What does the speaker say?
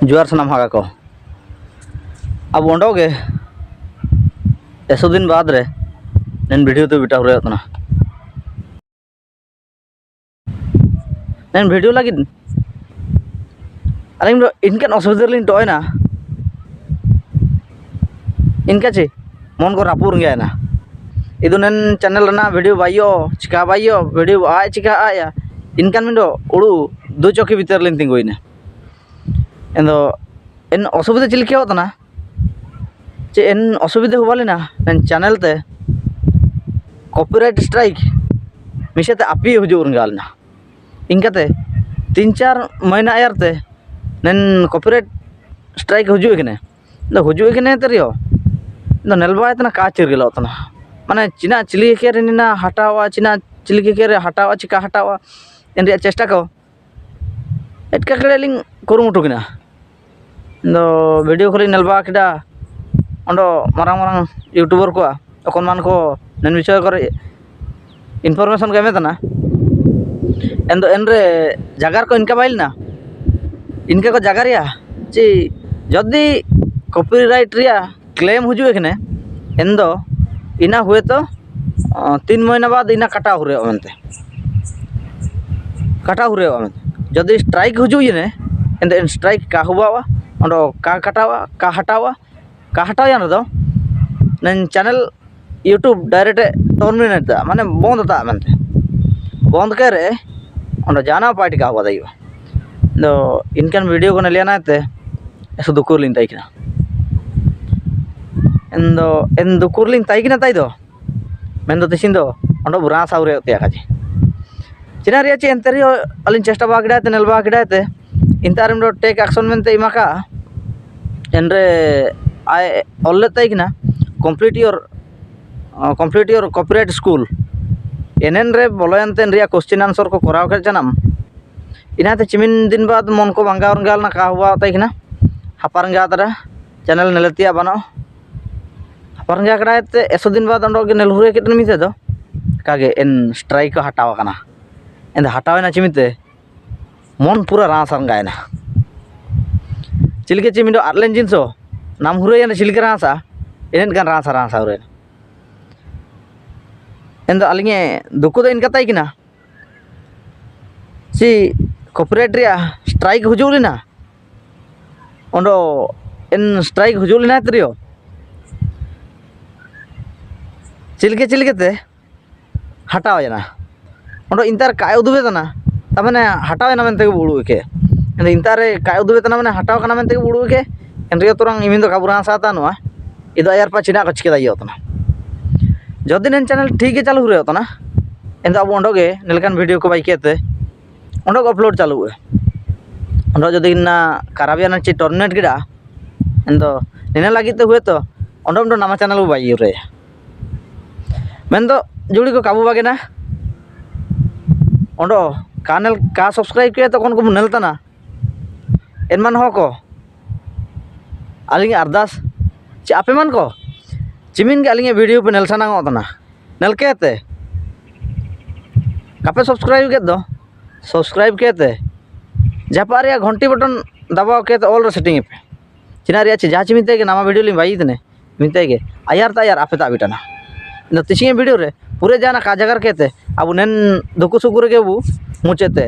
जुआर सनाम हागा को अब ओंडोगे दिन बाद रे नैन वीडियो तो बिटा हुए उतना नैन वीडियो लगी अलिंग इनके असुविधा लिंग टोयना इनका चे मन को रापुर गया ना इधर नैन चैनल ना वीडियो बाइयो चिका बाइयो वीडियो आय चिका आया इनकान मिंडो उड़ू दो चौकी भीतर लिंग तिंगुइना एंदो इन असुविधा चिल क्या होता ना चे इन असुविधा हुआ लेना नैन चैनल ते कॉपीराइट स्ट्राइक मिशे ते आपी हुजूर गालना इनकाते 3-4 महीना यारते नैन कॉपीराइट स्ट्राइक हुजू कने द हुजू कने तरियो द नेलबा इतना का चिरगला उतना माने चिना चिली के रेना हटावा चिना चिली के रे हटावा चिका हटावा इन रे चेष्टा को एटका कड़ेलिंग कुरुमुटु किना द वीडियो खोली नेलबा किडा अंडो मारांग मारांग यूट्यूबर को अकोन मान को नैन विषय करे इनफॉरमेशन को एमेतना एंदो एनरे जगार को इनका बाइलना इनके को जगारिया ची जदि कॉपीराइट रिया क्लेम हुजू एखने एंदो इना हुए तो 3 महीना बाद इना काटा हुरे मनते काटा हुरे मनते जदि स्ट्राइक हुजू ये एंदो इन स्ट्राइक का हुआ अंडो का काटावा का हटावा या दो नैन चैनल यूट्यूब डायरेक्ट टर्मिनेट दा माने बंद दा मनते बंद करे अंडो जाना पार्टी का हुआ दाइयो दो इनकन वीडियो को नलियाना ते ऐसा दुकुर लिंग ताइकना इन दुकुर लिंग ताइकना ताइ दो मेन दो तिसिन दो अंडो बुरा साउरे ते आकाजी चिना रिया चे एंतरियो अलिन चेष्टा बागड़ा ते नेलबा बागड़ा ते इंतारिम दो टेक एक्शन मेनते इमाका एनरे आई ऑलले ताइकना कंप्लीट योर कॉपीराइट स्कूल एनएन रे बोलोयंतेन रिया क्वेश्चन आंसर को कराव कर जानम इनाते चिमिन दिन बाद मन को बांगावर गाल ना का हुआ ताइकना हापारंगा तरा चैनल नेलतिया बनो हापारंगा कडाते 100 दिन बाद अंडो के नेलहुरे केटन मिते दो कागे एन स्ट्राइक को हटावा कना एंद हटावेना चिमिते मन पूरा रासांगायना चिलके चिमिंडो आरलेन जिनसो नाम हुरे या चिलके रासा एनेन गान रासा हुरे एंदो अलिंगे दुकु दो इनका ताइकना सी copyright Riya strike हुजूलिना Ondo in strike हुजूलिना तरियो चिलके ते हटाव जना ओंडो इंतार काय उदुबे तना तमने हटाव ना मेनते बुड़ू के एंदो इंतारे काय उदुबे तना माने हटाव कना मेनते बुड़ू के एन रियो तुरंग इमिन दो काबुरा साता नुआ इदो यार पा चिना कचके दाइयो तना जदि नैन चैनल ठीक है चालू हुए तना एंदो अब ओंडोगे नेलकान वीडियो को बाइकेते ओंडो अपलोड चालू है ओंडो जदि ना कराबिया ना ची टर्मिनेट गिड़ा एंदो निना लागिते हुए तो ओंडो नामा चैनल को बाई रे मेन दो जुड़ी को काबू बागे ना ओंडो कानेल का सब्सक्राइब किया तो को नेलता ना एनमान हो को अलिंग अरदास चे आपे मन को चिमिन के अलिंग वीडियो पे नेलसाना होतना नेल केते कापे सब्सक्राइब के दो सब्सक्राइब केते जापारिया घंटी बटन दबाव के ऑल रे सेटिंग पे चिना रिया चे जाची मिते के नामा वीडियो लिंग बाई तने मिते के आयार ता यार आपे ता बिटाना न तिसिंगे वीडियो रे पूरे जाना का जगर केते अब नेन दुकु सुकुर के बु मुचेते